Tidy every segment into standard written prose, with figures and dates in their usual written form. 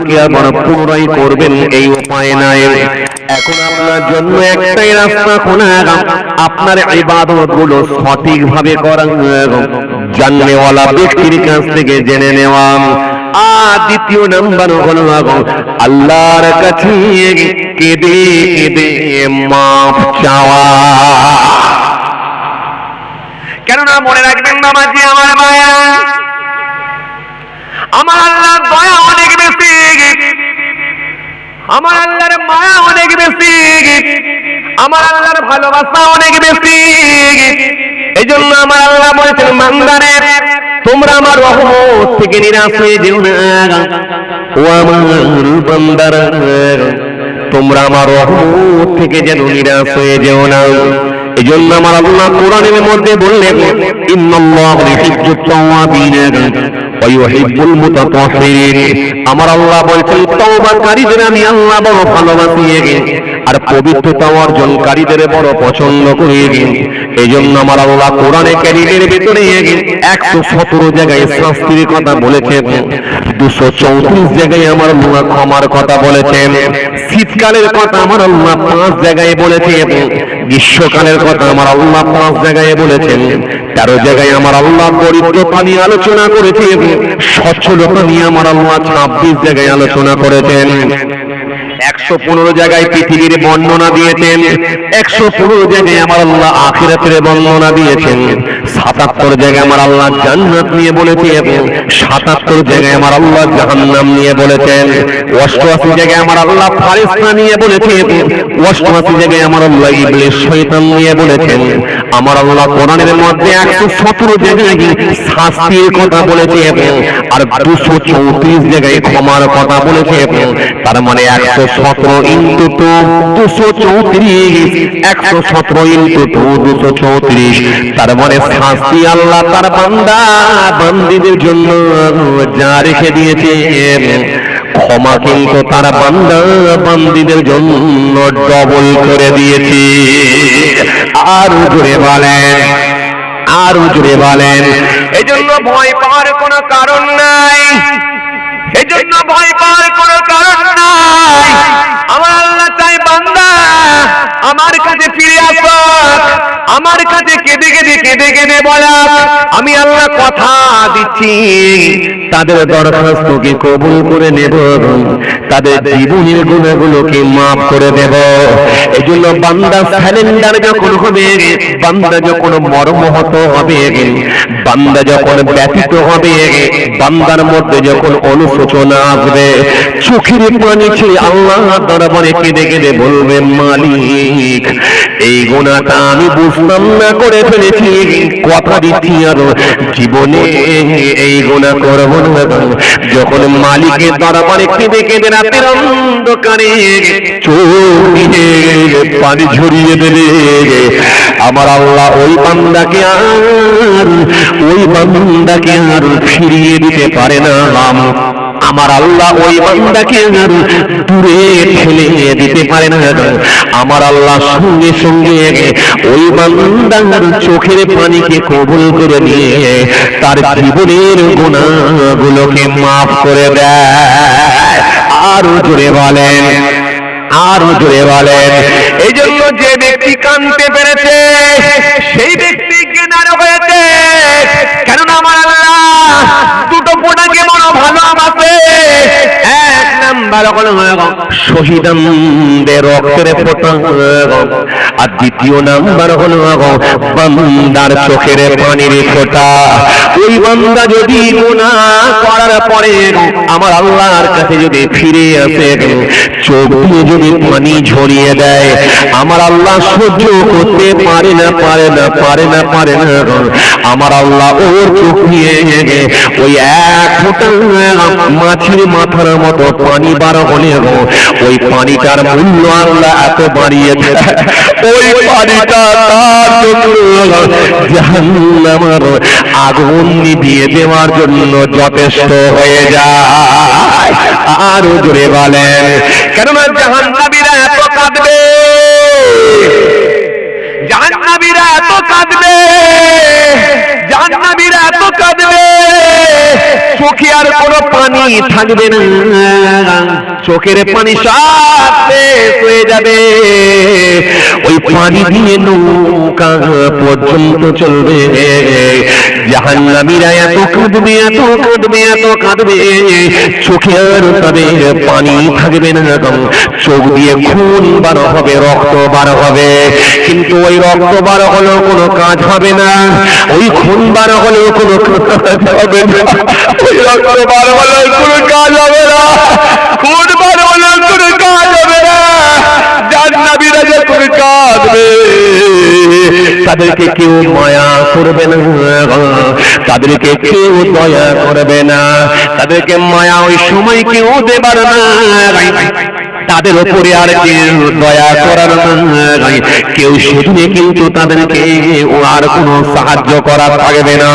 গুলোকে আবার পুনরায় করবেন এই উপায় নাই। এখন আপনার জন্য একটাই রাস্তা খোলা, আপনার ইবাদত গুলো সঠিক ভাবে করা, জাননেওয়ালা ব্যক্তির কাছ থেকে জেনে নেওয়া। আর দ্বিতীয় নাম্বার হলো আল্লাহর কাছে কেঁদে কেঁদে মাফ চাওয়া। কেননা মনে রাখবেন নামাজি আমার মায়া, আমার আল্লাহর দয়া অনেক বেশি, আমার আল্লাহর মায়া অনেক বেশি, আমার আল্লাহর ভালোবাসা অনেক বেশি। এই জন্য আমার আল্লাহ বলেছেন, বান্দারে তোমরা আমার রহমত থেকে নিরাশ হয়ে যেও না। ও আমার বান্দারা, তোমরা আমার রহমত থেকে যেন নিরাশ হয়ে যেও না। এই জন্য আমার আল্লাহ কোরআনের মধ্যে বললেন, ইন্নাল্লাহু ইউহিব্বুত তাওয়াবিন ওয়া ইউহিব্বুল মুতাতাহহিরিন। আমার আল্লাহ বলেছেন, তওবাকারীদের আমি আল্লাহ বড় ভালোবাসি, আর পবিত্রতা অর্জনকারীদের বড় পছন্দ করি। এই জন্য আমার আল্লাহ কোরআনে কারীমের ভিতরে 117 জায়গায় শাস্তির কথা বলেছেন, 234 জায়গায় আমার আল্লাহ ক্ষমার কথা বলেছেন, শীতকালের কথা আমার আল্লাহ 5 জায়গায় বলেছেন, গ্রীষ্মকালের কথা আমার আল্লাহ 5 জায়গায় বলেছেন, 13 জায়গায় আমার আল্লাহ দরিদ্রতা নিয়ে আলোচনা করেছেন, সচ্ছলতা নিয়ে আমার আল্লাহ 26 জায়গায় আলোচনা করেছেন, 115 জায়গায় পৃথিবীর বর্ণনা দিয়েছেন, 115 জায়গায় আমার আল্লাহ আখিরাতের বর্ণনা দিয়েছেন, 77 জায়গায় আমার আল্লাহ জান্নাত নিয়ে বলেছেন, 77 জায়গায় আমার আল্লাহ জাহান্নাম নিয়ে বলেছেন, 88 জায়গায় আমার আল্লাহ ফারিস্তা নিয়ে বলেছেন, 88 জায়গায় আমার আল্লাহ ইবলিস শয়তান নিয়ে বলেছেন। আমার আল্লাহ কোরআনের মধ্যে 117 জায়গায় শাস্তির কথা বলেছেন, আর 234 জায়গায় ক্ষমার কথা বলেছেন। তার মানে 117 ইনটু 234, 117 ইনটু 234। তার মানে শাস্তি আল্লাহ তার বান্দা বান্দীদের জন্য যা রেখে দিয়েছেন, ক্ষমা কিন্তু তার বান্দা বান্দীদের জন্য ডবল করে দিয়েছে। আর জোরে বলেন, আর জোরে বলেন। এই জন্য ভয় পাওয়ার কোনো কারণ নাই, এই জন্য ভয় পাওয়ার কোনো কারণ নাই। আমার আল্লাহ চাই বান্দা আমার কাছে ফিরে আসো, আমার কাছে কেঁদে কেঁদে কেঁদে কেঁদে বলা, আমি আল্লাহ কথা দিচ্ছি তাদের দরখাস্তকে কবুল করে নেব, তাদের জীবনের গুনাহগুলোকে মাফ করে দেব। এই জন্য বান্দা স্যালেন্ডার যখন হবে, বান্দা যখন মর্মহত হবে, বান্দা যখন ব্যথিত হবে, বান্দার মধ্যে যখন অনুশোচনা আসবে, চোখের পানি ছেড়ে আল্লাহ দরবারে কেঁদে কেঁদে বলবে, মালিক এই গুনাহটা আমি বুঝতাম না করে ফেলেছি, কথা দিচ্ছি আর জীবনে এই গুনাহ করব না। যখন মালিকের দরবারে কেঁদে কেঁদে রাতের অন্ধকারে চোখ দিয়ে পানি ঝরিয়ে দেবে, আমার আল্লাহ ওই বান্দাকে আর ফিরিয়ে দিতে পারে না। আমার আল্লাহ ওই বান্দাকে আর দূরে ঠেলে দিতে পারে না। আমার আল্লাহ সঙ্গে সঙ্গে ওই বান্দার চোখের পানিকে কবুল করে নিয়ে তার জীবনের গুনাহগুলোকে মাফ করে দেয়। আরো জোরে বলেন, আরো জোরে বলেন। এই জন্য যে ব্যক্তি কাঁদতে পেরেছে সেই ব্যক্তি জ্ঞান হয়েছে। কেননা আমার আল্লাহ দুটো ফোঁটাকে বড় ভালোবাসে। এক নাম্বার হলো শহীদদের রক্তের ফোঁটা, আর দ্বিতীয় নাম্বার হলো বান্দার চোখের পানির ফোঁটা। ওই বান্দা যদি গুনাহ করার পরে আমার আল্লাহর কাছে যদি ফিরে আসে, চোখ দিয়ে যদি পানি ঝরিয়ে দেয়, আমার আল্লাহ সহ্য করতে পারে না, পারে না, পারে না, পারে না। আমার আল্লাহ ওর চোখ নিয়ে ওই এক ফোঁটা মাছের মাথার মতো পানি বার হলে ওই পানিটার মূল্য আল্লাহ এত বাড়িয়েছে, ওই পানিটা তার জন্য জাহান্নামের আগুন নিভিয়ে দেওয়ার জন্য যথেষ্ট হয়ে যায়। আরো জোরে বলেন। কেননা জাহান্নামীরা এত কাঁদবে, জাহান্নামীরা এত কাঁদবে, জাহান্নামীরা এত কাঁদবে, চোখে আর কোনো পানি থাকবে না। চোখের পানি সব শেষ হয়ে যাবে, ওই পানি দিয়ে নৌকা পর্যন্ত চলবে। জাহান্নামীরা এত কাঁদবে, এত কাঁদবে, এত কাঁদবে, চোখে আর তাদের পানি থাকবে না, চোখ দিয়ে খুন বার হবে, রক্ত বার হবে, কিন্তু ওই রক্ত বার হলেও কোনো কাজ হবে না, ওই খুন বার হলেও কোনো কাজ হবে না, ওই রক্ত বার হলেও কোনো কাজ হবে না, খুন বার হলেও কোনো কাজ হবে না। জাহান্নামীরা যখন কাঁদবে তাদেরকে কেউ মায়া করবে না, তাদেরকে কেউ দয়া করবে না, তাদেরকে মায়া ওই সময় কেউ দেবার না, তাদের উপরে আর কেউ দয়া করার নাই, কেউ সেদিনে কিন্তু তাদেরকে আর কোনো সাহায্য করার থাকবে না।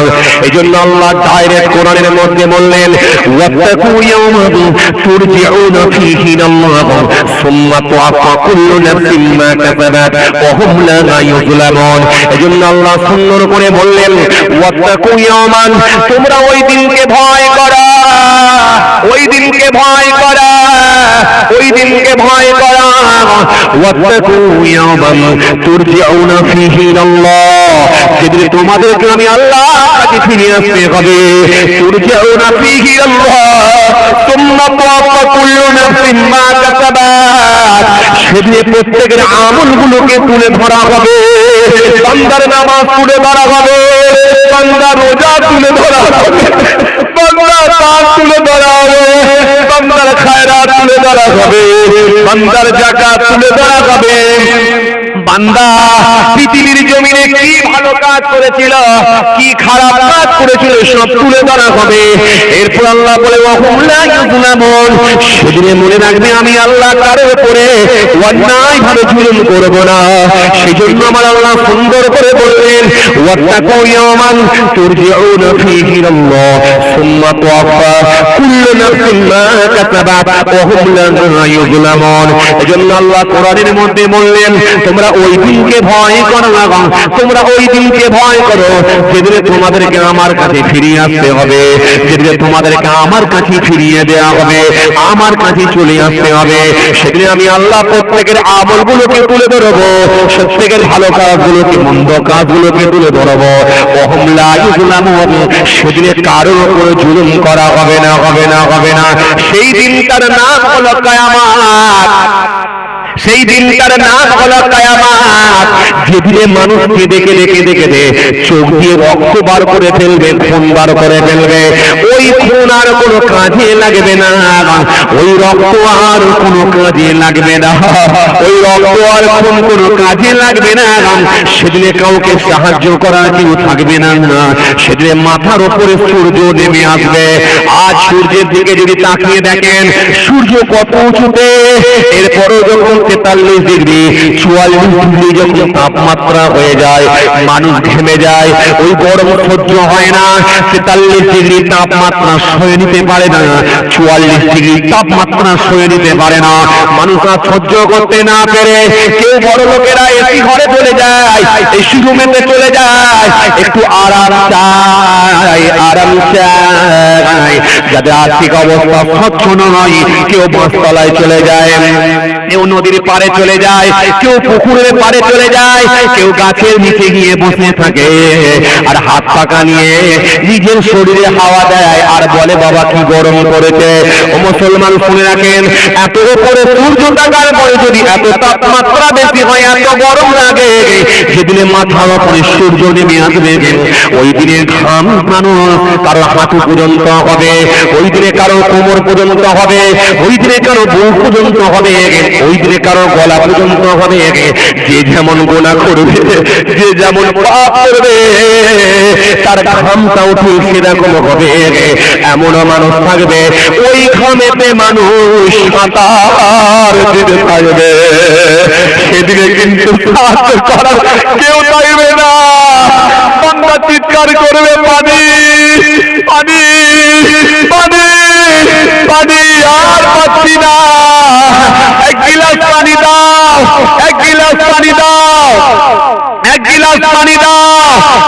এই জন্য আল্লাহ ডাইরেক্ট কোরআনের মধ্যে বললেন, ওয়াত্তাকু ইয়াওমান তুরজিউনা ফীহি ইলাল্লাহ সুম্মা তুওয়াফা কুল্লু নাফসিন মা কাসাবাত ওয়া হুম লা ইউযলামুন। এই জন্য আল্লাহ সুন্দর করে বললেন, ওয়াত্তাকু ইয়াওমান, তোমরা ওই দিনকে ভয় করো, ওই দিনকে ভয় করো, ওই দিনকে ভয় করা। ওয়াত্তাকু ইয়াওমান তুরজিউনা ফীহি ইলাল্লাহ, যেদিন তোমাদেরকে আমি আল্লাহর কাছে ফিরে আসতে হবে। তুরজিউনা ফীহি ইলাল্লাহ সুম্মা তুওয়াফা কুল্লু নাফসিন মা কাসাবাত, সেদিন প্রত্যেকের আমলগুলোকে তুলে ধরা হবে, বান্দার নামাজ তুলে ধরা হবে, বান্দার রোজা তুলে ধরা হবে, বান্দার দান তুলে ধরা হবে, বান্দার খায়রাত তুলে ধরা হবে, বান্দার যাকাত তুলে ধরা হবে, বান্দা পৃথিবীর জমিনে কি ভালো কাজ করেছিল, কি খারাপ কাজ করেছিল, সব তুলে ধরা হবে। এরপর আল্লাহ বলে, ওয়াহুম লা ইউযলামুন, সেদিনে মনে রাখবে আমি আল্লাহ কারোর উপরে অন্যায় ভাবে জুলুম করব না। সেজন্য আমার আল্লাহ সুন্দর করে বললেন, ওয়াত্তাকু ইয়াওমান তুরজিউনা ফীহি ইলাল্লাহ সুম্মা তুওয়াফা কুল্লু নাফসিন মা কাসাবাত ওয়া হুম লা ইউযলামুন। এজন্য আল্লাহ কোরআনের মধ্যে বললেন, তোমরা ওই দিনকে ভয় করো না, তোমরা ওই দিনকে ভয় করো যেদিনে তোমাদেরকে আমার কাছে ফিরিয়ে আসতে হবে, যেদিনে তোমাদেরকে আমার কাছে ফিরিয়ে দেওয়া হবে, আমার কাছে চলে আসতে হবে। সেদিনে আমি আল্লাহ প্রত্যেকের আমলগুলোকে তুলে ধরবো, প্রত্যেকের ভালো কাজগুলোকে, মন্দ কাজগুলোকে তুলে ধরবো। ওহুম লা ইউযলামুন, সেদিনে কারোর উপর জুলুম করা হবে না, হবে না, হবে না। সেই দিনটার নাম হলো কিয়ামত, সেই দিনটার নাম হলো কিয়ামত, যেদিনে মানুষকে দেখে দেখে দেখে চোখ দিয়ে রক্ত বার করে ফেলবে, খুন বার করে ফেলবে, ওই খুন আর কোনো কাজে লাগবে না, ওই রক্ত আর কোনো কাজে লাগবে না, ওই রক্ত আর খুন কোনো কাজে লাগবে না। সেদিনে কাউকে সাহায্য করার কেউ থাকবে না, সেদিনে মাথার উপরে সূর্য নেমে আসবে। আজ সূর্যের দিকে যদি তাকিয়ে দেখেন, সূর্য কত উঁচুতে, এরপরও যখন 43 ডিগ্রি 44 ডিগ্রি যখন তাপমাত্রা হয়ে যায়, মানুষ ঘেমে যায়, ওই গরম সহ্য হয় না, 43 ডিগ্রি তাপমাত্রা সয়ে নিতে পারে না, 44 ডিগ্রি তাপমাত্রা সয়ে নিতে পারে না, মানুষ আর সহ্য করতে না পেরে কেউ বড় লোকেরা এসি ঘরে চলে যায়, এসি রুমেতে চলে যায়, একটু আরাম চায়, আরাম চায়। যাদের আর্থিক অবস্থা সচ্ছল নয়, কেউ বাঁশতলায় চলে যায়, কেউ নদীর পাড়ে চলে যায়, কেউ পুকুরের পাড়ে চলে যায়, কেউ গাছের নিচে গিয়ে বসে থাকে আর হাত পাকা নিয়ে নিজের শরীরে হাওয়া দেয় আর বলে, বাবা কি গরম করেছে। ও মুসলমান শুনে রাখেন, এত উপরে সূর্য থাকার পরে যদি এত তাপমাত্রা বেশি হয়, এত গরম লাগে, সেদিনে মাথার উপরে সূর্য নেমে আসবে, ওই দিনের ঘাম মানুষ কারো হাঁটু পর্যন্ত হবে, ওই দিনে কারো কোমর পর্যন্ত হবে, ওই দিনে কারো বুক পর্যন্ত হবে, ওই দিনে কারো গলা পর্যন্ত হবে। যে যেমন গুনাহ করবে, যে যেমন পাপ করবে, তার ঘামটাও ঠিক সেরকম হবে। এমনও মানুষ থাকবে, ওই ঘামেতে মানুষ সাঁতার দিতে থাকবে, সেদিকে কিন্তু সাহায্য করার কেউ চাইবে না। বান্দা চিৎকার করবে, পানি পানি পানি পানি, আর পাচ্ছি না, এক গিলাস পানি দাও, এক গিলাস পানি দাও, এক গিলাস গিলাস পানি দাও,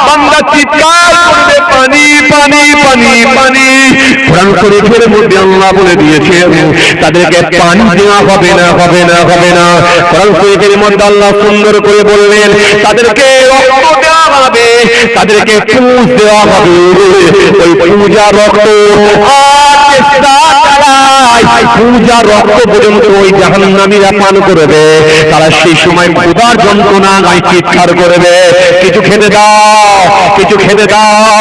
বান্দা চিৎকার করবে পানি পানি পানি পানি। কোরআন শরীফের মধ্যে আল্লাহ বলে দিয়েছেন তাদেরকে পানি দেওয়া হবে না হবে না হবে না। কোরআন শরীফের মধ্যে আল্লাহ সুন্দর করে বললেন তাদেরকে রক্ত দেওয়া হবে, তাদেরকে পুঁজ দেওয়া হবে। ওই পূজা রক্ত আর চেষ্টা চালায় পূজা রক্ত পর্যন্ত ওই জাহান্নামীরা পান করবে। তারা সেই সময় ক্ষুধার যন্ত্রণায় চিৎকার করবে কিছু খেতে দাও, কিছু খেতে দাও,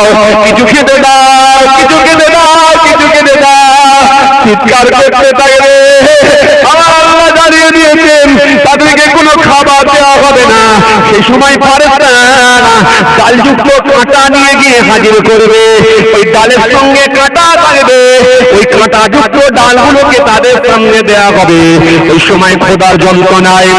কিছু খেতে দাও, কিছু খেতে দাও, কিছু খেতে দাও, চিৎকার করতে থাকবে। আমার আল্লাহ জানিয়ে দিয়েছেন তাদেরকে কোনো খাবার দেওয়া হবে না। সেই সময় ফেরেশতা ডালযুক্ত কাঁটা নিয়ে গিয়ে হাজির করবে। ওই ডালের সঙ্গে কাঁটা থাকবে, ওই কাঁটাযুক্ত ডালগুলোকে তাদের সামনে দেওয়া হবে। ওই সময় খোদার যন্ত্রণায়,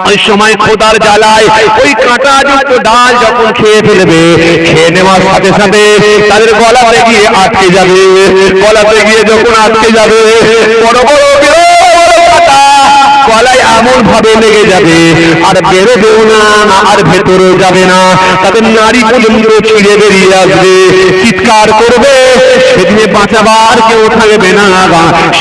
ওই সময় খোদার জ্বালায় ওই কাঁটাযুক্ত ডাল যখন খেয়ে ফেলবে, খেয়ে নেওয়ার সাথে সাথে তাদের গলাতে গিয়ে আটকে যাবে। গলাতে গিয়ে যখন আটকে যাবে বড় বড় গলায় এমন ভাবে লেগে যাবে আর বেরোবেও না আর ভেতরে যাবে না। তাদের নারী পর্যন্ত ছিঁড়ে বেরিয়ে আসবে, চিৎকার করবে। সেদিনে বাঁচাবার কেউ থাকবে না।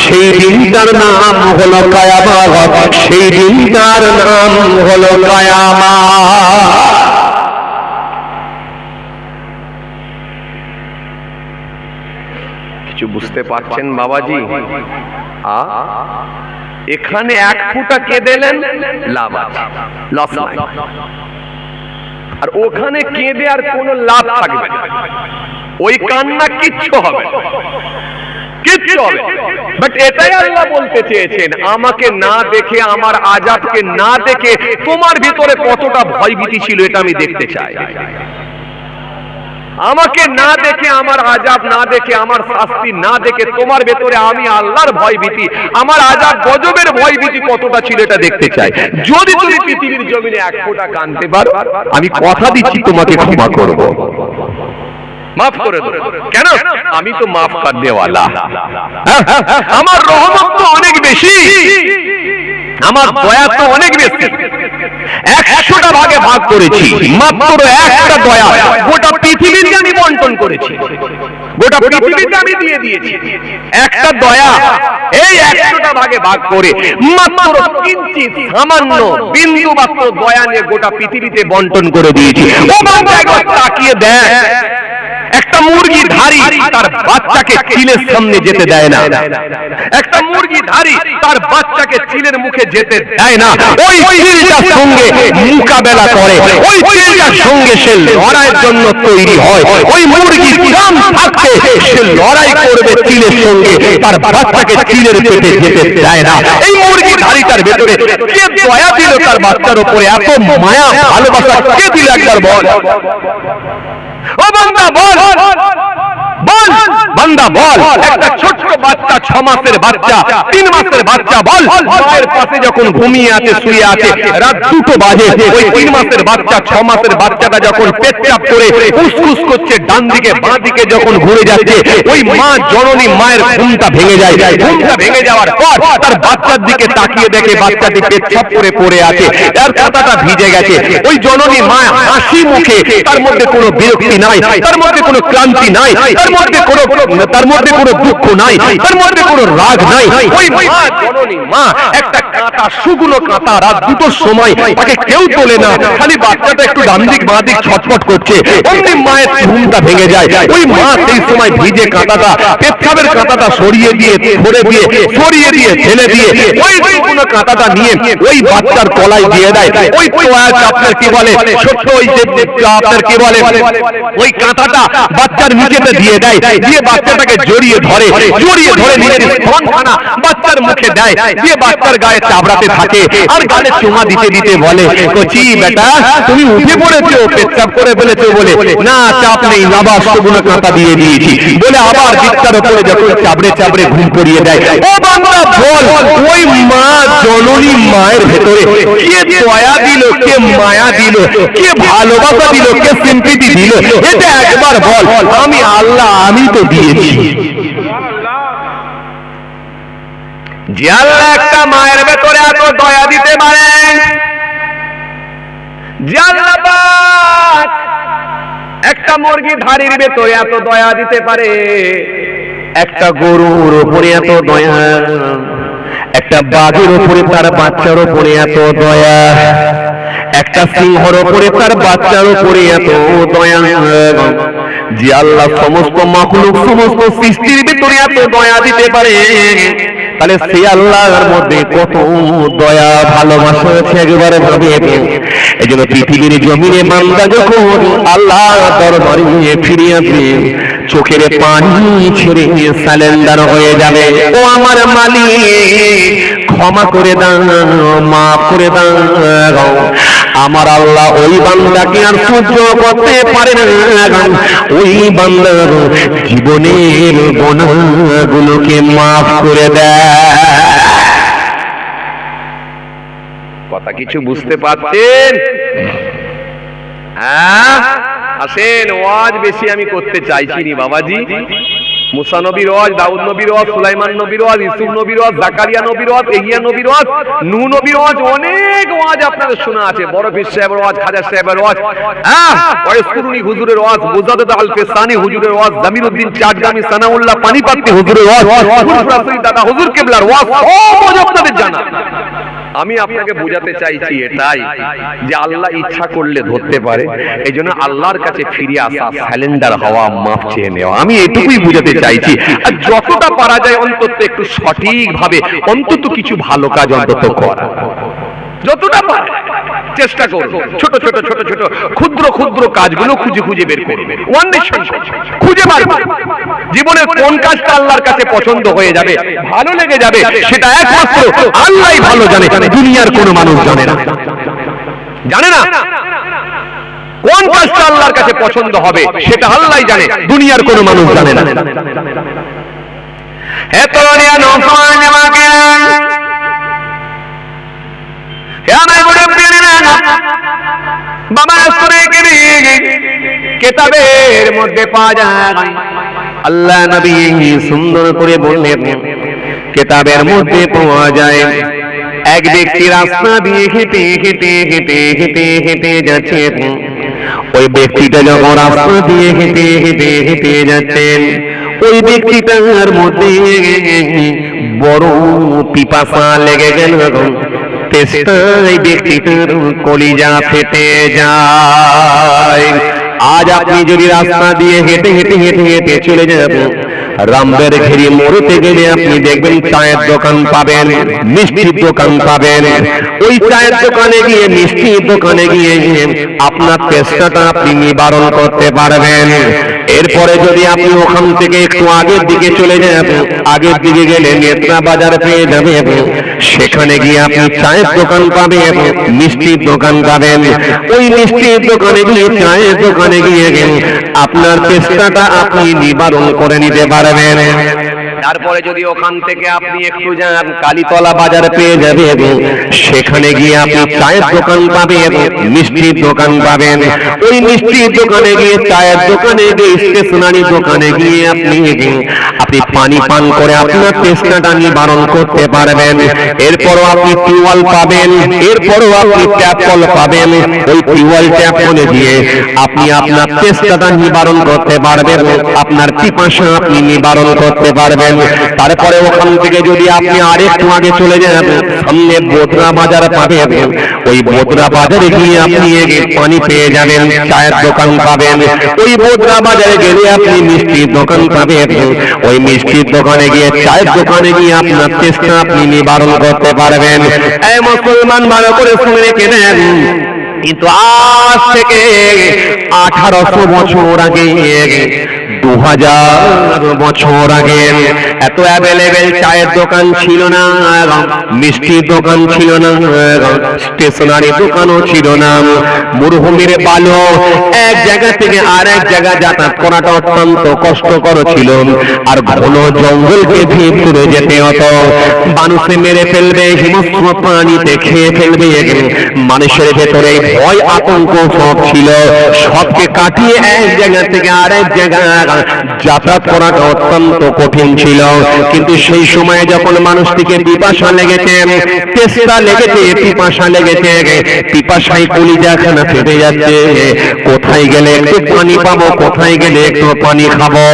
সেই দিনটার নাম হলো কিয়ামত, সেই দিনটার নাম হলো কিয়ামত। কিছু বুঝতে পারছেন বাবাজি? এখানে এক ফুটা কেঁদেলেন লাভ আছে, লস নাই। আর ওখানে কেঁদে আর কোনো লাভ থাকবে না। ওই কান্না কিচ্ছু হবে, কিচ্ছু হবে। বাট এটাই আল্লাহ বলতে চেয়েছেন আমাকে না দেখে, আমার আযাবকে না দেখে তোমার ভিতরে কতটা ভয়ভীতি ছিল এটা আমি দেখতে চাই। আমাকে না দেখে, আমার আযাব না দেখে, আমার শাস্তি না দেখে তোমার ভেতরে আমি আল্লাহর ভয়ভীতি, আমার আযাব গজবের ভয়ভীতি কতটা ছিল এটা দেখতে চাই। যদি তুমি পৃথিবীর জমিনে এক ফোঁটা কাঁদতে পারো আমি কথা দিচ্ছি তোমাকে ক্ষমা করব, মাফ করে দেব। কেন? আমি তো মাফ করতে ওয়ালা, আমার রহমত তো অনেক বেশি, আমার দয়া তো অনেক বেশি। 100টা ভাগে ভাগ করেছি, মাত্র একটা দয়া গোটা পৃথিবীতে আমি বন্টন করেছি, গোটা পৃথিবীতে আমি দিয়ে দিয়েছি একটা দয়া। এই 100টা ভাগে ভাগ করে মাত্র কিঞ্চিত সামান্য বিন্দু মাত্র দয়া নিয়ে গোটা পৃথিবীতে বন্টন করে দিয়েছি। ও বান্দা একবার তাকিয়ে দেখ, একটা মুরগি ধারি তার বাচ্চাকে চিলের সামনে যেতে দেয় না, একটা মুরগি ধারি তার বাচ্চাকে চিলের মুখে যেতে দেয় না। ওই চিলটার সঙ্গে মোকাবেলা করে, ওই চিলটার সঙ্গে সে লড়াইয়ের জন্য তৈরি হয়। ওই মুরগি কাম থাকতে সে লড়াই করবে চিলের সঙ্গে, তার বাচ্চাকে চিলের পেটে যেতে দেয় না। এই মুরগি ধারিটার ভেতরে কে দয়া দিল তার বাচ্চার উপরে, এত মায়া ভালোবাসা কে দিল একবার বল। ও বান্দা বল, বল বান্দা বল। একটা ছোট্ট বাচ্চা, 6 মাসের বাচ্চা, 3 মাসের বাচ্চা, বল মায়ের পাশে যখন ঘুমিয়ে আছে, শুয়ে আছে, রাত 2টো বাজে, ওই 3 মাসের বাচ্চা, 6 মাসের বাচ্চাটা যখন পেটচাপ করে ফুসফুস করছে ডান দিকে বাঁ দিকে যখন ঘুরে যাচ্ছে, ওই মা জননী মায়ের ঘুমটা ভেঙে যায়। ঘুমটা ভেঙে যাওয়ার পর তার বাচ্চার দিকে তাকিয়ে দেখে বাচ্চাটি পেটচাপ করে পড়ে আছে, তার কাঁথাটা ভিজে গেছে। ওই জননী মা হাসি মুখে, তার মধ্যে কোনো বিরক্তি নাই, তার মধ্যে কোনো ক্লান্তি নাই, তার মধ্যে কোনো দুঃখ নাই, তার মধ্যে কোনো রাগ নাই। ওই মা জননী মা একটা কাঁথা, শুকনো কাঁথা, রাত 2টোর সময় তাকে কেউ তোলে না, খালি বাচ্চাটা একটু ডান দিক বাঁ দিক ছটফট করছে, অমনি মায়ের ঘুমটা ভেঙে যায়। ওই মা সেই সময় ভিজে কাঁথাটা, পেচ্ছাবের কাঁথাটা সরিয়ে দিয়ে, ধরে দিয়ে, সরিয়ে দিয়ে, ফেলে দিয়ে ওই শুকনো কাঁথাটা নিয়ে ওই বাচ্চার তলায় দিয়ে দেয়। ওই আপনার কি বলে, ছোট্ট ওই যে আপনার কি বলে, ওই কাঁথাটা বাচ্চার নিচেতে দিয়ে দেয়, দিয়ে বাচ্চাটাকে জড়িয়ে ধরে, জড়িয়ে ধরে নিজের স্তনখানা বাচ্চার মুখে দেয়, দিয়ে বাচ্চার গায়ে চাবড়াতে থাকে আর গালে চুমা দিতে দিতে বলে, কচি বেটা তুমি উঠে পড়েছো, পেচ্ছাপ করে ফেলেছো বলে, না চাপ নেই, আবার শুকনো কাঁথা দিয়ে দিয়েছি বলে আবার বিছানার উপরে যখন চাবড়ে চাবড়ে ঘুম পড়িয়ে দেয়। ও বান্দা বল, ওই মা জননী মায়ের ভেতরে কে দয়া দিল, কে মায়া দিল, কে ভালোবাসা দিল, কে সিম্পিটি দিল, এটা একবার বল। আমি আল্লাহ, আমি তো দিয়েছি। যে আল্লাহ একটা মায়ের ভেতরে এত দয়া দিতে পারেন, যে আল্লাহ পাক একটা মুরগি ধাড়ির ভেতরে এত দয়া দিতে পারে, একটা গরুর উপরে এত দয়া, একটা বাঘের উপরে তার বাচ্চার উপরে এত দয়া, একটা সিংহর উপরে তার বাচ্চার উপরে এত দয়া, যে আল্লাহ সমস্ত মাখলুক সমস্ত সৃষ্টির ভিতরে এত দয়া দিতে পারে, তাহলে সেই আল্লাহর মধ্যে কত দয়া ভালোবাসা আছে একবারে ভাবে। এই জন্য পৃথিবীর জমিনে বান্দা যখন আল্লাহ দরবারে ফিরে আসবে, চোখের পানি ছেড়ে সালেন্ডার হয়ে যাবে, ও আমার মালিক ক্ষমা করে দাও, মাফ করে দাও। আমার আল্লাহ ওই বান্দাকে আর সহ্য করতে পারে না, ওই বান্দার জীবনের গুনাহগুলোকে মাফ করে দেয়। কথা কিছু বুঝতে পারছেন? হ্যাঁ, আসেন, ওয়াজ বেশি আমি করতে চাইছি নি বাবাজি। মুসা নবীর ওয়াজ, দাউদ নবীর ওয়াজ, সুলাইমান নবীর ওয়াজ, ইউসুফ নবীর ওয়াজ, জাকারিয়া নবীর ওয়াজ, ইহইয়া নবীর ওয়াজ, নূহ নবীর ওয়াজ, অনেক ওয়াজ আপনাদের শোনা আছে। বড় পীর সাহেবের ওয়াজ, খাজা সাহেবের ওয়াজ, ওয়াইসকুরুনি হুজুরের ওয়াজ, মুজাদ্দেদ আল ফিসানি হুজুরের ওয়াজ, জামিরউদ্দিন চাটগামি সানাউল্লাহ পানিপত্তি হুজুরের ওয়াজ, হুজুর দাদা হুজুর কিবলার ওয়াজ, সব আপনাদের জানা। আমি আপনাকে বোঝাতে চাইছি এটাই যে আল্লাহ ইচ্ছা করলে ধরতে পারে, এই জন্য আল্লাহর কাছে ফিরে আসা, স্যালেন্ডার হওয়া, মাফ চেয়ে নেওয়া, আমি এটুকুই বোঝাতে চাইছি। আর যতটা পারা যায় অন্তত একটু সঠিক ভাবে অন্তত কিছু ভালো কাজ অন্তত করা, যতটা পারে চেষ্টা করব। ছোট ছোট ছোট ছোট ক্ষুদ্র ক্ষুদ্র কাজগুলো খুঁজে খুঁজে বের করবে, খুঁজে বার জীবনের কোন কাজটা আল্লাহর কাছে পছন্দ হয়ে যাবে, ভালো লেগে যাবে, সেটা একমাত্র আল্লাহই ভালো জানে, দুনিয়ার কোনো মানুষ জানে না। জানে না কোন কাজটা আল্লাহর কাছে পছন্দ হবে, সেটা আল্লাহই জানে, দুনিয়ার কোনো মানুষ জানে না। এত কিতাবের মধ্যে পাওয়া যায়, আল্লাহ নবী সুন্দর করে বললেন, কিতাবের মধ্যে পাওয়া যায় এক ব্যক্তি রাস্তা দিয়ে হেঁটে হেঁটে হেঁটে হেঁটে হেঁটে যাচ্ছে। ওই ব্যক্তিটা যখন রাস্তা দিয়ে হেঁটে হেঁটে হেঁটে যাচ্ছেন, ওই ব্যক্তিটার মধ্যে বড় পিপাসা লেগে গেল, তেষ্টায় ব্যক্তিটার কলিজা ফেটে যায়। আজ আপনি যদি রাস্তা দিয়ে হেঁটে হেঁটে হেঁটে হেঁটে চলে যাবেন, রামবের ঘেরি মোড়তে গেলে আপনি দেখবেন চায়ের দোকান পাবেন, মিষ্টির দোকান পাবেন। ওই চায়ের দোকানে গিয়ে, মিষ্টির দোকানে গিয়ে আপনার তেষ্টাটা আপনি নিবারণ করতে পারবেন। এরপরে যদি আপনি ওখান থেকে একটু আগের দিকে চলে যান, আগের দিকে গেলে নেত্রা বাজার পেয়ে যাবেন, সেখানে গিয়ে আপনি চায়ের দোকান পাবেন, মিষ্টির দোকান পাবেন। ওই মিষ্টির দোকানে গিয়ে, চায়ের দোকানে গিয়ে আপনার তেষ্টাটা আপনি নিবারণ করে নিতে পারবেন। তারপরে যদি ওখান থেকে আপনি একটু যান, কালীতলা বাজার পেয়ে যাবেন, সেখানে গিয়ে আপনি চায়ের দোকান পাবেন, মিষ্টির দোকান পাবেন। ওই মিষ্টির দোকানে গিয়ে, চায়ের দোকানে গিয়ে, স্টেশনারি দোকানে গিয়ে আপনি পানি পান করে আপনার তেষ্টাটা নিবারণ করতে পারবেন। এরপরও আপনি টিউবওয়েল পাবেন, এরপরও আপনি ট্যাপ কল পাবেন। ওই টিউবওয়েল ট্যাপ কলে দিয়ে আপনি আপনার তেষ্টাটা নিবারণ করতে পারবেন, আপনার পিপাসা আপনি নিবারণ করতে পারবেন। তারপরে ওখান থেকে যদি আপনি আরেকটু আগে চলে যান, সামনে বোদরা বাজার পাবেন। ওই বোদরা বাজারে গিয়ে আপনি পানি পেয়ে যাবেন, চায়ের দোকান পাবেন। ওই বোদরা বাজারে গেলে আপনি মিষ্টির দোকান পাবেন। ওই মিষ্টির দোকানে গিয়ে, চায়ের দোকানে গিয়ে আপনার তেষ্টা আপনি নিবারণ করতে পারবেন। এই মুসলমান ভালো করে শুনে রেখে দেন, কিন্তু আজ থেকে 1800 বছর আগে, 2000 বছর আগে এত অ্যাভেলেবেল চায়ের দোকান ছিল না, মিষ্টির দোকান ছিল না, স্টেশনারি দোকানও ছিল না। মরুভূমির বালু এক জায়গা থেকে আর এক জায়গা যাতায়াত করাটা অত্যন্ত কষ্টকর ছিল, আর ঘন জঙ্গলকে ভিতরে যেতে হতো। মানুষে মেরে ফেলবে, হিংস্র প্রাণীতে খেয়ে ফেলবে, মানুষের ভেতরে ভয় আতঙ্ক সব ছিল। সবকে কাটিয়ে এক জায়গা থেকে আর এক জায়গা যাতায়াত করাটা অত্যন্ত কঠিন ছিল। কিন্তু সেই সময় যখন মানুষটিকে পিপাসা লেগেছে, তেষ্টা লেগেছে, পিপাসা লেগেছে, পিপাসায় কলিজাখানা ফেটে যাচ্ছে, কোথায় গেলে একটু পানি পাবো, কোথায় গেলে একটু পানি খাবো,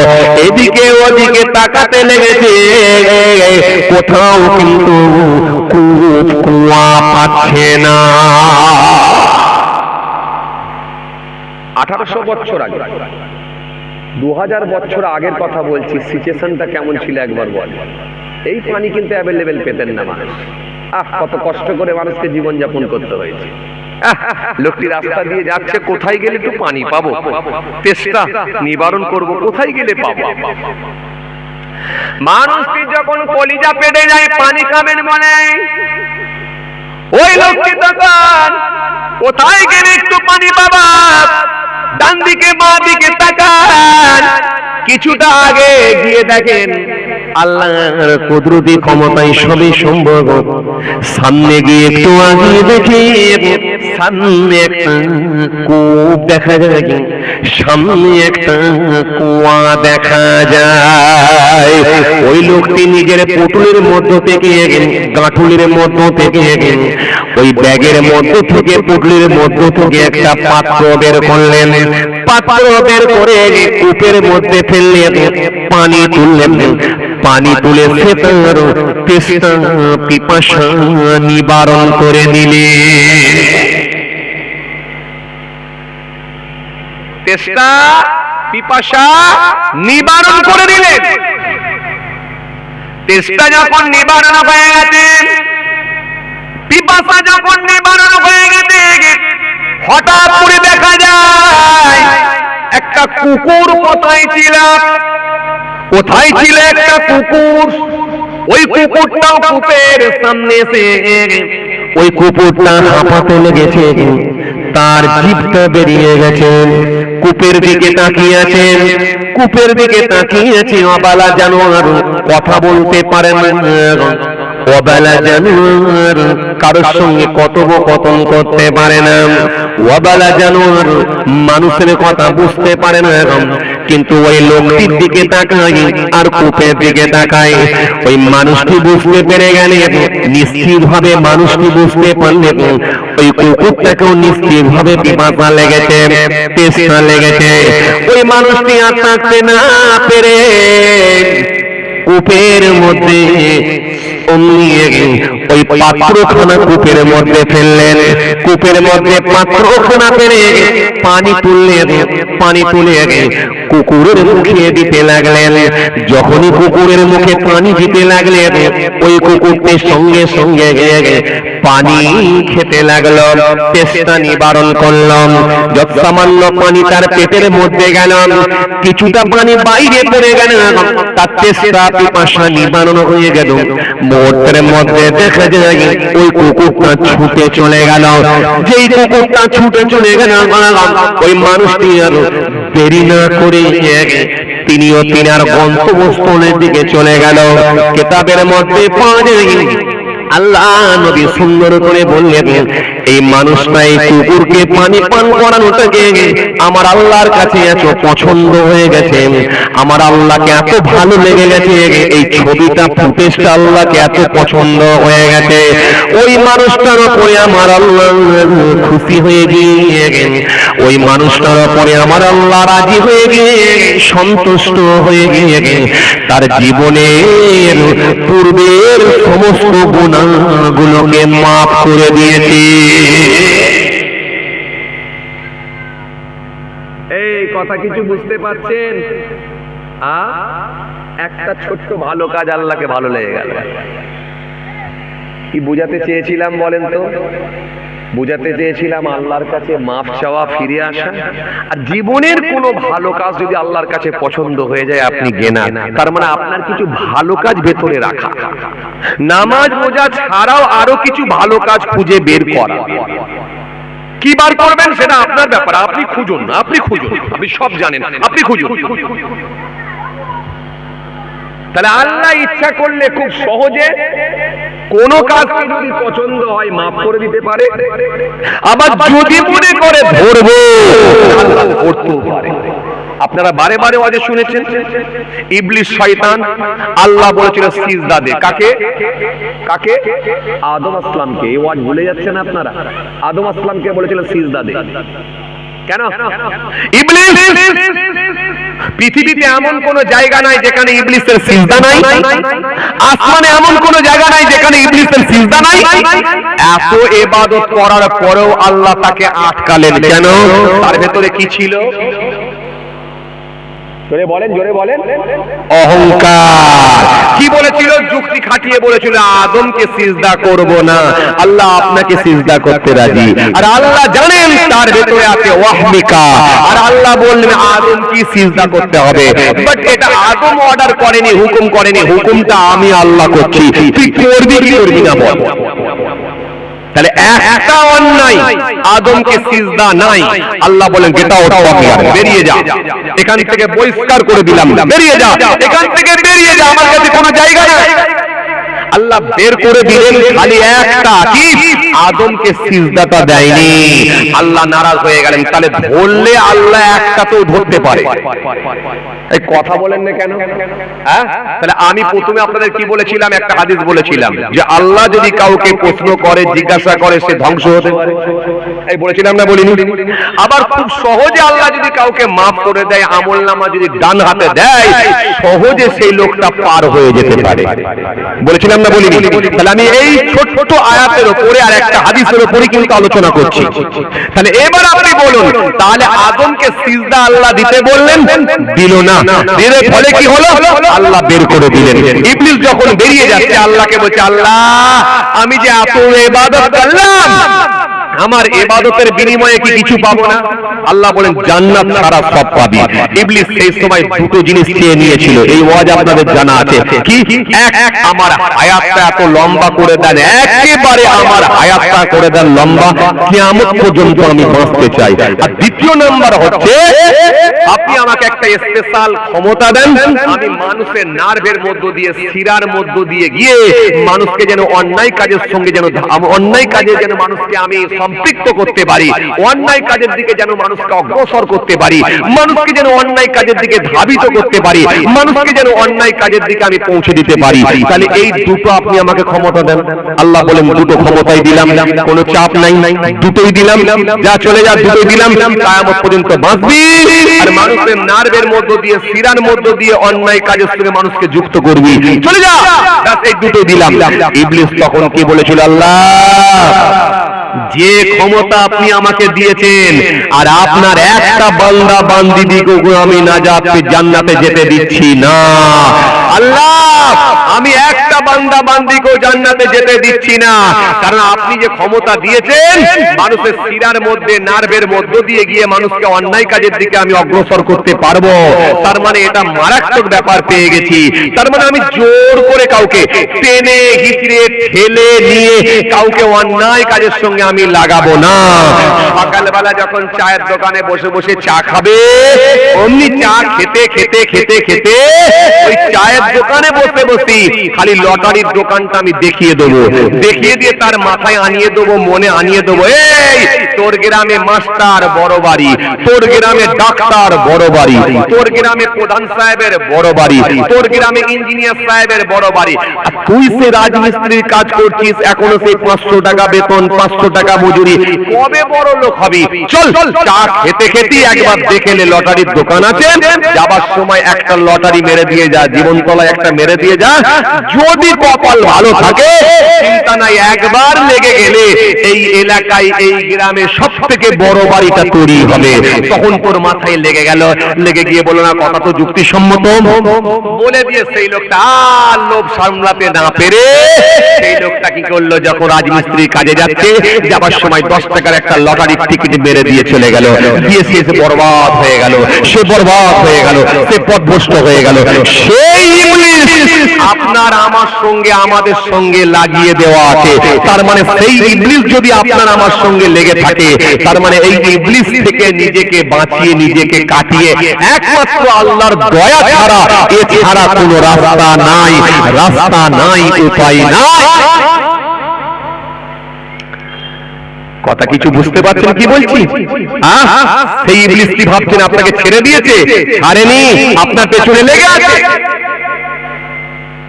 এদিকে ওদিকে তাকাতে লেগেছে, কোথাও কিন্তু কুয়া পাচ্ছে না। 1800 বছর আগে, 2000 বছর আগের কথা বলছি, সিচুয়েশনটা কেমন ছিল একবার বল। এই পানি কিন্তু অ্যাভেলেবেল পেতেন না মানুষ। কত কষ্ট করে মানুষকে জীবনযাপন করতে হয়েছে। লোকটি রাস্তা দিয়ে যাচ্ছে, কোথায় গেলে একটু পানি পাবো, তেষ্টা নিবারণ করব, কোথায় গেলে পাবো। মানুষটি যখন কলিজা পেটে যায়, পানি খাবেন মনে, ওই লোকটি তখন কোথায় গেলে একটু পানি পাবা, ডান দিকে বাঁ দিকে তাকান, কিছুটা আগে গিয়ে দেখেন আল্লাহর কুদরতি ক্ষমতায় সবই সম্ভব। সামনে গিয়ে একটু আগে দেখি সামনে একটা কূপ দেখা যায়, সামনে একটা কুয়া দেখা যায়। ওই লোকটি নিজের পুতুলের মধ্য থেকে, গাঁঠুলের মধ্য থেকে, ওই ব্যাগের মধ্য থেকে, পুতুলের মধ্য থেকে একটা পাত্র বের করলেন, পাত্র বের করে কূপের মধ্যে ফেললেন, পানি তুললেন, পানি তুলে সে তার তেষ্টা পিপাসা নিবারণ করে নিলেন। তেষ্টা পিপাসা নিবারণ করে দিলেন। তেষ্টা যখন নিবারণ হয়ে গেছে, পিপাসা যখন নিবারণ হয়ে গেছে, হঠাৎ করে দেখা যায় একটা কুকুর কোথায় ছিল, কোথায় ছিল একটা কুকুর। ওই কুকুরটাও কূপের সামনে এসে ওই কুকুরটা হাঁপাতে লেগেছে, তার জিভটা বেরিয়ে গেছে, কূপের দিকে তাকিয়ে আছেন, কূপের দিকে তাকিয়ে আছে। অবালা জানোয়ার, কথা বলতে পারে না, অবালা জানোয়ার কারোর সঙ্গে কথোপকথন করতে পারে না, অবালা জানোয়ার মানুষের কথা বুঝতে পারে না। কিন্তু ওই লোকটির দিকে তাকায় আর কূপের দিকে তাকায়, ওই মানুষটি বুঝতে পেরে গেলে, নিশ্চিত ভাবে মানুষটি বুঝতে পারলে ওই কুকুরটাকেও নিশ্চিত ভাবে পিপাসা লেগেছে, তেষ্টা লেগেছে। ওই মানুষটি আর থাকতে না পেরে কূপের মধ্যে ওই পাত্রখানা কূপের মধ্যে ফেললেন, কূপের মধ্যে পাত্রখানা ফেলে পানি তুললেন, পানি তুলে কুকুরের মুখে দিতে লাগলেন। যখনই কুকুরের মুখে পানি দিতে লাগলেন, ওই কুকুরটি সঙ্গে সঙ্গে পানি খেতে লাগলো, তেষ্টা নিবারণ করলাম। যত সামান্য পানি তার পেটের মধ্যে গেল, কিছুটা পানি বাইরে পড়ে গেল, তার তেষ্টা পিপাসা নিবারণ হয়ে গেল। মুহূর্তের মধ্যে দেখা যায় ওই কুকুরটা ছুটে চলে গেল। যেই কুকুরটা ছুটে চলে গেল, ওই মানুষটি আর দেরি না করে তিনিও তিনার গন্তব্যস্থলের দিকে চলে গেল। কিতাবের মধ্যে পাওয়া যায় আল্লাহ নবী সুন্দর করে বললেন, এই মানুষটা এই কুকুরকে পানি পান করানোটাকে আমার আল্লাহর কাছে এত পছন্দ হয়ে গেছে, আমার আল্লাহকে এত ভালো লেগে গেছে, এই ছবিটা ফুটেজটা আল্লাহকে এত পছন্দ হয়ে গেছে, ওই মানুষটার উপরে আমার আল্লাহ খুশি হয়ে গিয়ে, ওই মানুষটার উপরে আমার আল্লাহ রাজি হয়ে গিয়ে, সন্তুষ্ট হয়ে গিয়ে তার জীবনের পূর্বের সমস্ত গুনাহগুলোকে মাফ করে দিয়েছে। এই কথা কিছু বুঝতে পারছেন? একটা ছোট্ট ভালো কাজ আল্লাহকে ভালো লেগে গেল। কি বুঝাতে চেয়েছিলাম বলেন তো? বুঝাতে চেয়েছিলাম আল্লাহর কাছে মাফ চাওয়া, ফিরে আসা। আর জীবনের কোনো ভালো কাজ যদি আল্লাহর কাছে পছন্দ হয়ে যায়, আপনি জ্ঞান, তার মানে আপনার কিছু ভালো কাজ ভেতরে রাখা। নামাজ রোজা ছাড়াও আরো কিছু ভালো কাজ খুঁজে বের করা। কি বার করবেন সেটা আপনার ব্যাপার, আপনি খুঁজুন, আপনি খুঁজুন, আপনি সব জানেন, আপনি খুঁজুন। তাহলে আল্লাহ ইচ্ছা করলে খুব সহজে কোন কাজ যদি পছন্দ হয় মাফ করে দিতে পারে, আবার যদি মনে করে ধরবো করতেও পারে। আপনারা বারে বারে ওয়াজে শুনেছেন, ইবলিস শয়তান আল্লাহ বলেছিল সিজদা দে, কাকে? কাকে? আদম আসলামকে। এই ওয়াজ ভুলে যাচ্ছেন আপনারা? আদম আসলামকে বলেছিল সিজদা দে। কেন? ইবলিস, পৃথিবীতে এমন কোন জায়গা নাই যেখানে ইবলিসের সিজদা নাই, আসমানে এমন কোন জায়গা নাই যেখানে ইবলিসের সিজদা নাই। এত ইবাদত করার পরেও আল্লাহ তাকে আটকালেন কেন? তার ভেতরে কি ছিল? জোরে বলেন, জোরে বলেন। অহংকার। কি বলেছিল? যুক্তি খাটিয়ে বলেছিল আদমকে সিজদা করব না, আল্লাহ আপনাকে সিজদা করতে রাজি। আর আল্লাহ জানেন তার ভেতরে আছে ওয়াহমিকা, আর আল্লাহ বললেন আদম কি সিজদা করতে হবে। বাট এটা আদম অর্ডার করেনি, হুকুম করেনি, হুকুমটা আমি আল্লাহ করছি, তুই করবি কি করবি না বল। তাহলে একটা অন্যায়, আদমকে সিজদা নাই, আল্লাহ বলেন গেট আউট অফ হিয়ার, বেরিয়ে যা এখান থেকে, বহিষ্কার করে দিলাম, বেরিয়ে যা এখান থেকে, বেরিয়ে যা, আমার কাছে কোনো জায়গা নাই। আল্লাহ বের করে দিলেন, খালি একটা কি, আদমকে সিজদাটা দেয়নি। আল্লাহ নারাজ হয়ে গেলেন। তাহলে ধরলে আল্লাহ একটা তো ধরতে পারে। এই কথা বলেন না কেন? হ্যাঁ, তাহলে আমি প্রথমে আপনাদের কি বলেছিলাম? একটা হাদিস বলেছিলাম যে আল্লাহ যদি কাউকে প্রশ্ন করে, জিজ্ঞাসা করে, সে ধ্বংস হতে পারে। এই বলেছিলাম না, বলিনি? আবার খুব সহজে আল্লাহ যদি কাউকে মাফ করে দেয়, আমলনামা যদি ডান হাতে দেয়, সহজে সেই লোকটা পার হয়ে যেতে পারে। বলেছিলাম না, বলিনি? তাহলে আমি এই ছোট্ট আয়াতের উপরে আর একটা হাদিসের উপরে কিন্তু আলোচনা করছি। তাহলে এবার আপনি বলুন, তাহলে আদমকে সিজদা আল্লাহ দিতে বললেন, দিল না। এর ফলে কি হলো? আল্লাহ বের করে দিলেন। ইবলিস যখন বেরিয়ে যাচ্ছে, আল্লাহকে বলছে আল্লাহ আমি যে এত ইবাদত করলাম, আমার ইবাদতের বিনিময়ে কি কিছু পাবো না? আল্লাহ বলেন জান্নাত ছাড়া সব পাবি। ইবলিস সেই সময় দুটো জিনিস চেয়ে নিয়েছিল, এই ওয়াজ আপনাদের জানা আছে। কি? এক, আমার হায়াতটা এত লম্বা করে দেন, একেবারে আমার হায়াতটা করে দেন লম্বা, কিয়ামত পর্যন্ত আমি বাঁচতে চাই। আর দ্বিতীয় নাম্বার হচ্ছে আপনি আমাকে একটা স্পেশাল ক্ষমতা দেন, আমি মানুষের নার্ভের মধ্য দিয়ে, শিরার মধ্য দিয়ে গিয়ে মানুষকে যেন অন্যায় কাজের সঙ্গে, যেন অন্যায় কাজে যেন মানুষকে আমি সম্পৃক্ত করতে পারি, অন্যায় কাজের দিকে যেন মানুষকে অগ্রসর করতে পারি, মানুষকে যেন অন্যায় কাজের দিকে ধাবিত করতে পারি, মানুষকে যেন অন্যায় কাজের দিকে আমি পৌঁছে দিতে পারি। তাহলে এই দুটো আপনি আমাকে ক্ষমতা দেন। আল্লাহ বলেন দুটো ক্ষমতাই দিলাম, কোনো চাপ নাই, দুটোই দিলাম, যা চলে যা, দুটোই দিলাম, কিয়ামত পর্যন্ত বাঁচবি। আর মানুষের নার্ভের মধ্য দিয়ে, শিরার মধ্য দিয়ে অন্যায় কাজের সঙ্গে মানুষকে যুক্ত করবি, চলে যা, এই দুটোই দিলাম। ইবলিস তখন কি বলেছিল? আল্লাহ যে ক্ষমতা আপনি আমাকে দিয়েছেন, আর আপনার একটা বান্দা বান্দিদিকে আমি নাজাত জান্নাতে যেতে দিচ্ছি না। আল্লাহ আমি একটা বান্দা বান্দিকেও জান্নাতে যেতে দিচ্ছি না, কারণ আপনি যে ক্ষমতা দিয়েছেন মানুষের শিরার মধ্যে, নার্ভের মধ্য দিয়ে গিয়ে মানুষকে অন্যায় কাজের দিকে আমি অগ্রসর করতে পারবো। তার মানে এটা মারাত্মক ব্যাপার পেয়ে গেছি। তার মানে আমি জোর করে কাউকে টেনে হিচড়ে ঠেলে নিয়ে কাউকে অন্যায় কাজের সঙ্গে আমি লাগাবো না। সকালবেলা যখন চায়ের দোকানে বসে বসে চা খাবে, অমনি চা খেতে খেতে খেতে খেতে ওই চায়ের দোকানে বসে বসে খালি লটারির দোকানটা আমি দেখিয়ে দেবো, দেখিয়ে দিয়ে তার মাথায় আনিয়ে দেবো, মনে আনিয়ে দেবো, এই তোর গ্রামে মাস্টার বড় বাড়ি, তোর গ্রামে ডাক্তার বড় বাড়ি, তোর গ্রামে প্রধান সাহেবের বড় বাড়ি, তোর গ্রামে ইঞ্জিনিয়ার সাহেবের বড় বাড়ি, আর তুই সে রাজমিস্ত্রির কাজ করছিস, এখনো সেই 500 টাকা বেতন, 500 টাকা মজুরি, কবে বড় লোক হবি? চল চা খেতে খেতে একবার দেখে নে লটারির দোকান আছে, যাবার সময় একটা লটারি মেরে দিয়ে যা, জীবনতলায় একটা মেরে দিয়ে যা, যদি কপাল ভালো থাকে চিন্তা নাই, একবার লেগে গেলে এই এলাকায়, এই গ্রামে সব থেকে বড় বাড়িটা তৈরি হবে। তখন তোর মাথায় লেগে গেল, লেগে গিয়ে বলো না কথা তো যুক্তিসম্মত, বলে দিয়ে সেই লোকটা আর লোভ সামলাতে না পেরে সেই লোকটা কি করলো, যখন রাজমিস্ত্রির কাজে যাচ্ছে, যাবার সময় 10 টাকার একটা লটারির টিকিট মেরে দিয়ে চলে গেল, দিয়ে সে বরবাদ হয়ে গেল, সে বরবাদ হয়ে গেল, সে পথভ্রষ্ট হয়ে গেল। সেই ইবলিস আপনার আমার সঙ্গে, আমাদের সঙ্গে লাগিয়ে দেওয়া আছে। তার মানে সেই ইবলিস যদি আপনার আমার সঙ্গে লেগে থাকে, তার মানে এই ইবলিস থেকে নিজেকে বাঁচিয়ে, নিজেকে কাটিয়ে একমাত্র আল্লাহর দয়া ছাড়া, এছাড়া কোনো রাস্তা নাই, রাস্তা নাই, উপায় নাই। কথা কিছু বুঝতে পারছেন কি বলছি? সেই ইবলিস কি ভাবছেন আপনাকে ছেড়ে দিয়েছে? ছাড়েনি, আপনার পেছনে লেগে আছে।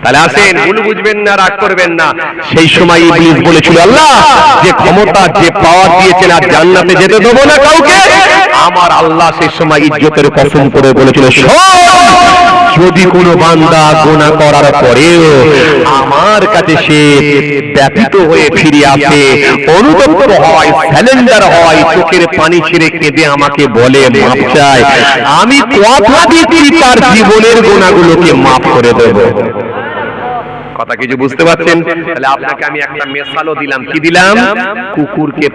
তাহলে আসেন, ভুল বুঝবেন না, রাগ করবেন না। সেই সময় ইবলিস বলেছিল, আল্লাহ যে ক্ষমতা, যে পাওয়ার দিয়েছেন, আর জান্নাতে যেতে দেবো না কাউকে। আমার আল্লাহ সেই সময় ইজ্জতের কসম করে বলেছিল, যদি কোনো বান্দা গুনাহ করার পরেও আমার কাছে সে ব্যথিত হয়ে ফিরে আসে, অনুতপ্ত হয়, স্যালেন্ডার হয়, চোখের পানি ছেড়ে কেঁদে আমাকে বলে মাপ চায়, আমি কথা দিচ্ছি তার জীবনের গুনাহগুলোকে মাফ করে দেব। কথা কিছু বুঝতে পারছেন? তাহলে আপনাকে আমি একটা মেসালও দিলাম। কি দিলাম? কুকুরকে